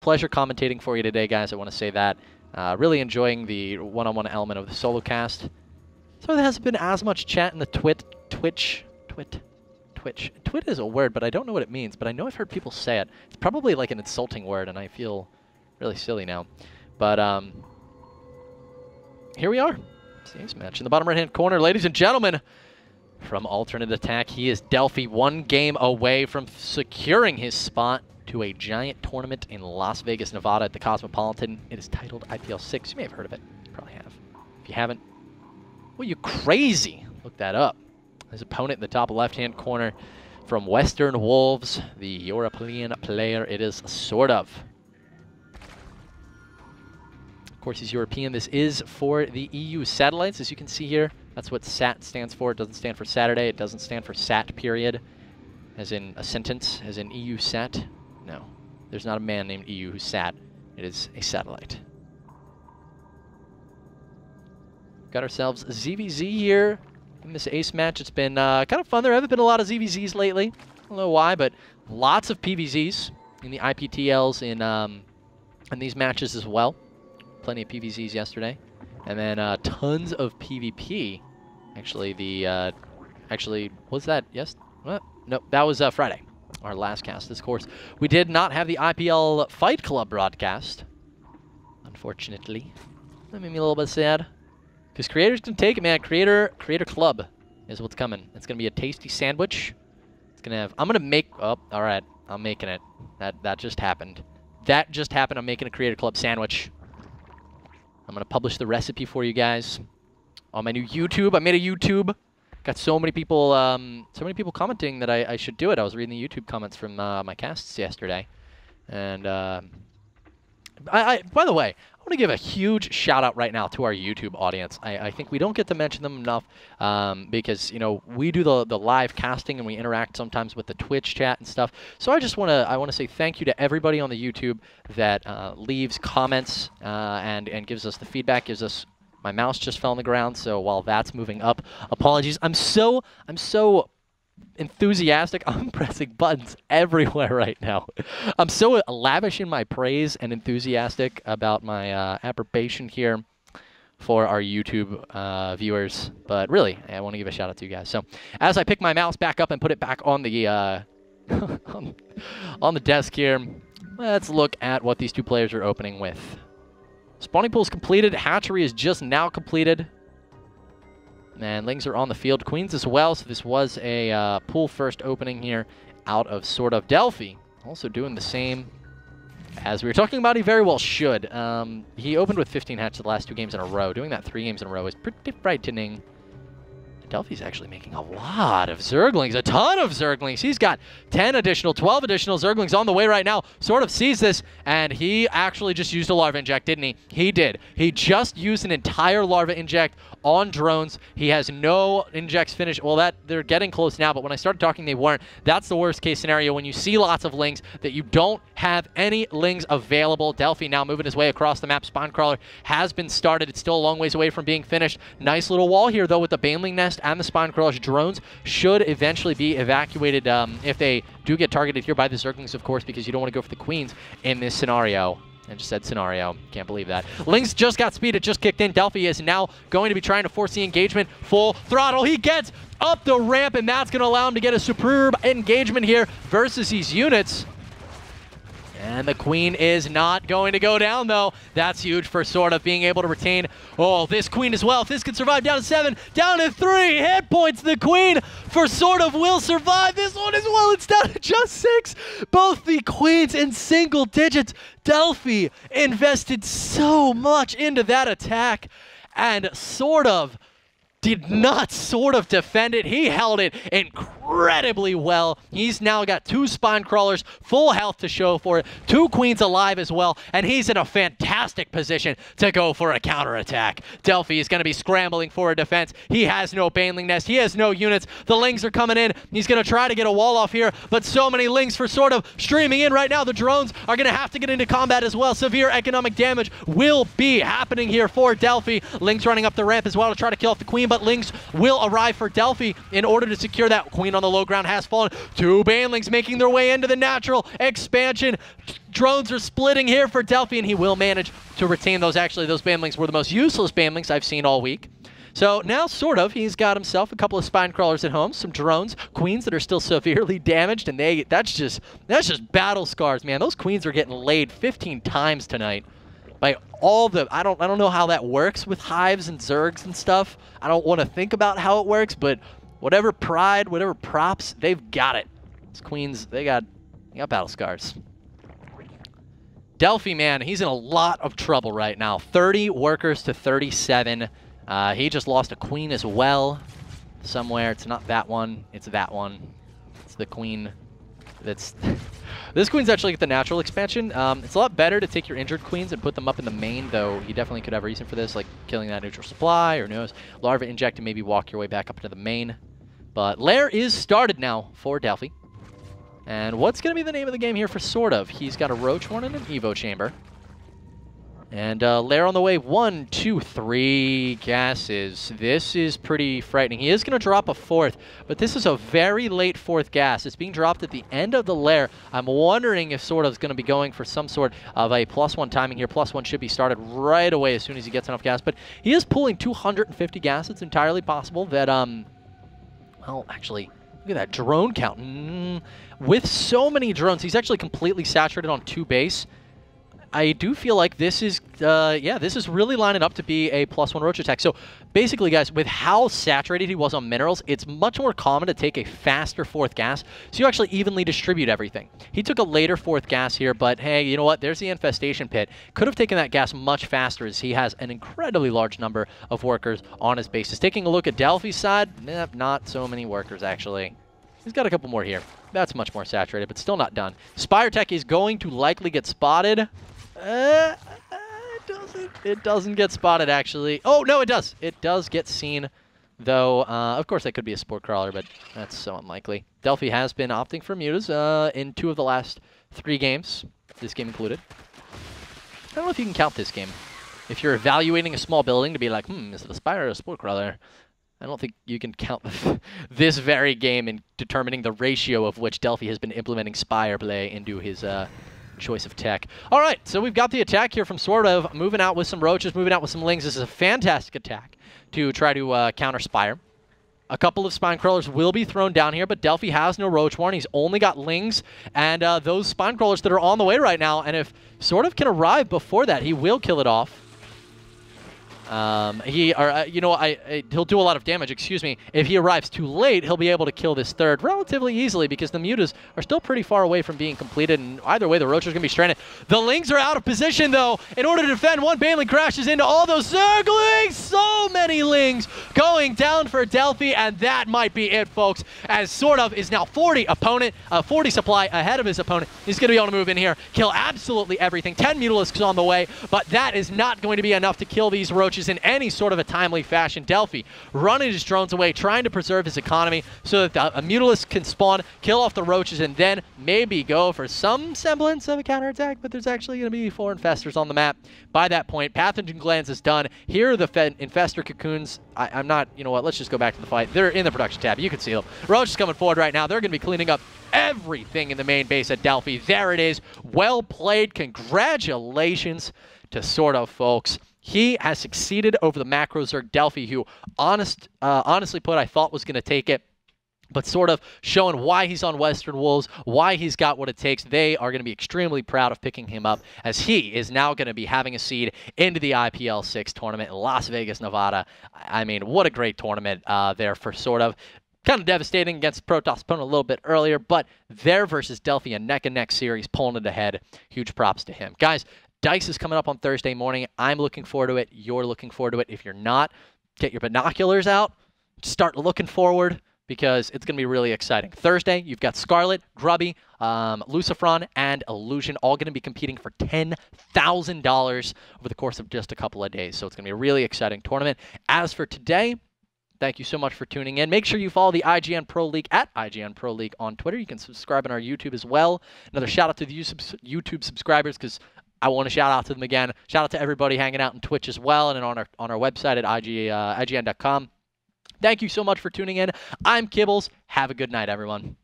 pleasure commentating for you today, guys. I want to say that. Really enjoying the one-on-one element of the solo cast. So there hasn't been as much chat in the Twitch. Twit is a word, but I don't know what it means, but I know I've heard people say it. It's probably like an insulting word, and I feel really silly now. But here we are. It's the ace match in the bottom right-hand corner. Ladies and gentlemen, from Alternate Attack, he is Delphi, one game away from securing his spot to a giant tournament in Las Vegas, Nevada at the Cosmopolitan. It is titled IPL6. You may have heard of it. You probably have. If you haven't, well, you crazy. Look that up. His opponent in the top left-hand corner from Western Wolves, the European player, it is SortOf. Of course, he's European. This is for the EU satellites, as you can see here. That's what SAT stands for. It doesn't stand for Saturday. It doesn't stand for SAT, period, as in a sentence, as in EU SAT. No, there's not a man named EU who's SAT. It is a satellite. Got ourselves a ZVZ here in this ace match. It's been kind of fun. There haven't been a lot of ZVZs lately. I don't know why, but lots of PVZs in the IPTLs in these matches as well. Plenty of PVZs yesterday. And then tons of PvP. Actually, was that yes? What? No, that was Friday, our last cast. This course, we did not have the IPL Fight Club broadcast, unfortunately. That made me a little bit sad, because creators can take it, man. Creator Club is what's coming. It's gonna be a tasty sandwich. It's gonna have. I'm gonna make. Oh, all right. I'm making it. That just happened. That just happened. I'm making a Creator Club sandwich. I'm going to publish the recipe for you guys on my new YouTube. I made a YouTube. Got so many people commenting that I should do it. I was reading the YouTube comments from my casts yesterday. And by the way, I want to give a huge shout out right now to our YouTube audience. I think we don't get to mention them enough because, you know, we do the live casting and we interact sometimes with the Twitch chat and stuff. So I want to say thank you to everybody on the YouTube that leaves comments and gives us the feedback, gives us. My mouse just fell on the ground, so while that's moving up, apologies. I'm so enthusiastic. I'm pressing buttons everywhere right now. I'm so lavish in my praise and enthusiastic about my approbation here for our YouTube viewers. But really, I want to give a shout out to you guys. So as I pick my mouse back up and put it back on the on the desk here, let's look at what these two players are opening with. Spawning pool is completed. Hatchery is just now completed. And Lings are on the field. Queens as well, so this was a pool first opening here out of SortOf. Delphi also doing the same as we were talking about. He very well should. He opened with 15 hatches the last 2 games in a row. Doing that 3 games in a row is pretty frightening. Delphi's actually making a lot of Zerglings, a ton of Zerglings. He's got 10 additional, 12 additional Zerglings on the way right now. SortOf sees this, and he actually just used a Larva Inject, didn't he? He did. He just used an entire Larva Inject on drones. He has no injects finished. Well, they're getting close now, but when I started talking, they weren't. That's the worst case scenario when you see lots of Lings that you don't have any Lings available. Delphi now moving his way across the map. Spine Crawler has been started. It's still a long ways away from being finished. Nice little wall here, though, with the Baneling Nest and the Spine Crawler's drones should eventually be evacuated if they do get targeted here by the Zerglings, of course, because you don't want to go for the Queens in this scenario. I just said scenario. Can't believe that. Lings just got speed. It just kicked in. Delphi is now going to be trying to force the engagement. Full throttle. He gets up the ramp, and that's going to allow him to get a superb engagement here versus these units. And the Queen is not going to go down, though. That's huge for SortOf being able to retain. Oh, this Queen as well. If this can survive down to 7, down to 3 hit points, the Queen for SortOf will survive this one as well. It's down to just 6. Both the Queens in single digits. Delphi invested so much into that attack, and SortOf did not defend it. He held it incredibly well. He's now got 2 Spine Crawlers, full health to show for it, 2 Queens alive as well, and he's in a fantastic position to go for a counterattack. Delphi is going to be scrambling for a defense. He has no Baneling Nest. He has no units. The Lings are coming in. He's going to try to get a wall off here, but so many Lings for SortOf streaming in right now. The drones are going to have to get into combat as well. Severe economic damage will be happening here for Delphi. Lings running up the ramp as well to try to kill off the Queen, but Lings will arrive for Delphi in order to secure that. Queen on the low ground has fallen. 2 Banelings making their way into the natural expansion. Drones are splitting here for Delphi, and he will manage to retain those. Actually, those Banelings were the most useless Banelings I've seen all week. So now, he's got himself a couple of spine crawlers at home, some drones, queens that are still severely damaged, and that's just battle scars, man. Those queens are getting laid 15 times tonight by all the. I don't know how that works with hives and zergs and stuff. I don't want to think about how it works, but whatever pride, whatever props, they've got it. These queens, they got battle scars. Delphi, man, he's in a lot of trouble right now. 30 workers to 37. He just lost a queen as well somewhere. It's not that one. It's that one. It's the queen that's... This queen's actually at the natural expansion. It's a lot better to take your injured queens and put them up in the main, though he definitely could have reason for this, like killing that neutral supply, or who knows, larva inject and maybe walk your way back up into the main. But Lair is started now for Delphi. And what's going to be the name of the game here for SortOf? He's got a Roach one and an Evo chamber. And Lair on the way. 1, 2, 3 gases. This is pretty frightening. He is going to drop a 4th, but this is a very late 4th gas. It's being dropped at the end of the Lair. I'm wondering if SortOf is going to be going for some sort of a +1 timing here. +1 should be started right away as soon as he gets enough gas. But he is pulling 250 gas. It's entirely possible that, well, actually, look at that drone count. With so many drones, he's actually completely saturated on 2 base. I do feel like this is, this is really lining up to be a +1 Roach attack. So basically, guys, with how saturated he was on minerals, it's much more common to take a faster 4th gas, so you actually evenly distribute everything. He took a later 4th gas here, but hey, you know what? There's the infestation pit. Could have taken that gas much faster as he has an incredibly large number of workers on his bases. Taking a look at Delphi's side, not so many workers, actually. He's got a couple more here. That's much more saturated, but still not done. Spire Tech is going to likely get spotted. It doesn't get spotted, actually. Oh, no, it does. It does get seen, though. Of course, that could be a sport crawler, but that's so unlikely. Delphi has been opting for mutas in 2 of the last 3 games, this game included. I don't know if you can count this game. If you're evaluating a small building to be like, is it a spire or a sport crawler? I don't think you can count this very game in determining the ratio of which Delphi has been implementing spire play into his choice of tech. All right, so we've got the attack here from SortOf, moving out with some roaches, moving out with some lings. This is a fantastic attack to try to counter spire. A couple of spine crawlers will be thrown down here, but Delphi has no roach warn. He's only got lings and those spine crawlers that are on the way right now. And if SortOf can arrive before that, he will kill it off. He'll do a lot of damage, excuse me. If he arrives too late, he'll be able to kill this 3rd relatively easily because the mutas are still pretty far away from being completed, and either way, the roaches are going to be stranded. The lings are out of position, though. In order to defend, one Baneling crashes into all those zerglings. So many lings going down for Delphi, and that might be it, folks, as SortOf is now 40 supply ahead of his opponent. He's going to be able to move in here, kill absolutely everything. 10 mutalisks on the way, but that is not going to be enough to kill these roaches in any sort of a timely fashion. Delphi running his drones away, trying to preserve his economy so that a Mutalisk can spawn, kill off the roaches, and then maybe go for some semblance of a counterattack, but there's actually going to be 4 infestors on the map. By that point, Pathogen Glands is done. Here are the infestor cocoons. I'm not, you know what, let's just go back to the fight. They're in the production tab. You can see them. Roach is coming forward right now. They're going to be cleaning up everything in the main base at Delphi. There it is. Well played. Congratulations to SortOf, folks. He has succeeded over the macro Zerg Delphi, who honestly put I thought was going to take it. But SortOf showing why he's on Western Wolves, why he's got what it takes. They are going to be extremely proud of picking him up, as he is now going to be having a seed into the IPL6 tournament in Las Vegas, Nevada. I mean, what a great tournament there for SortOf. Kind of devastating against Protoss opponent a little bit earlier, but their versus Delphi a neck-and-neck series, pulling it ahead. Huge props to him. Guys, DICE is coming up on Thursday morning. I'm looking forward to it. You're looking forward to it. If you're not, get your binoculars out. Start looking forward because it's going to be really exciting. Thursday, you've got Scarlet, Grubby, Lucifron, and Illusion all going to be competing for $10,000 over the course of just a couple of days. So it's going to be a really exciting tournament. As for today, thank you so much for tuning in. Make sure you follow the IGN Pro League at IGN Pro League on Twitter. You can subscribe on our YouTube as well. Another shout out to the YouTube subscribers because I want to shout out to them again. Shout out to everybody hanging out on Twitch as well and on our website at IGN.com. Thank you so much for tuning in. I'm Kibbles. Have a good night, everyone.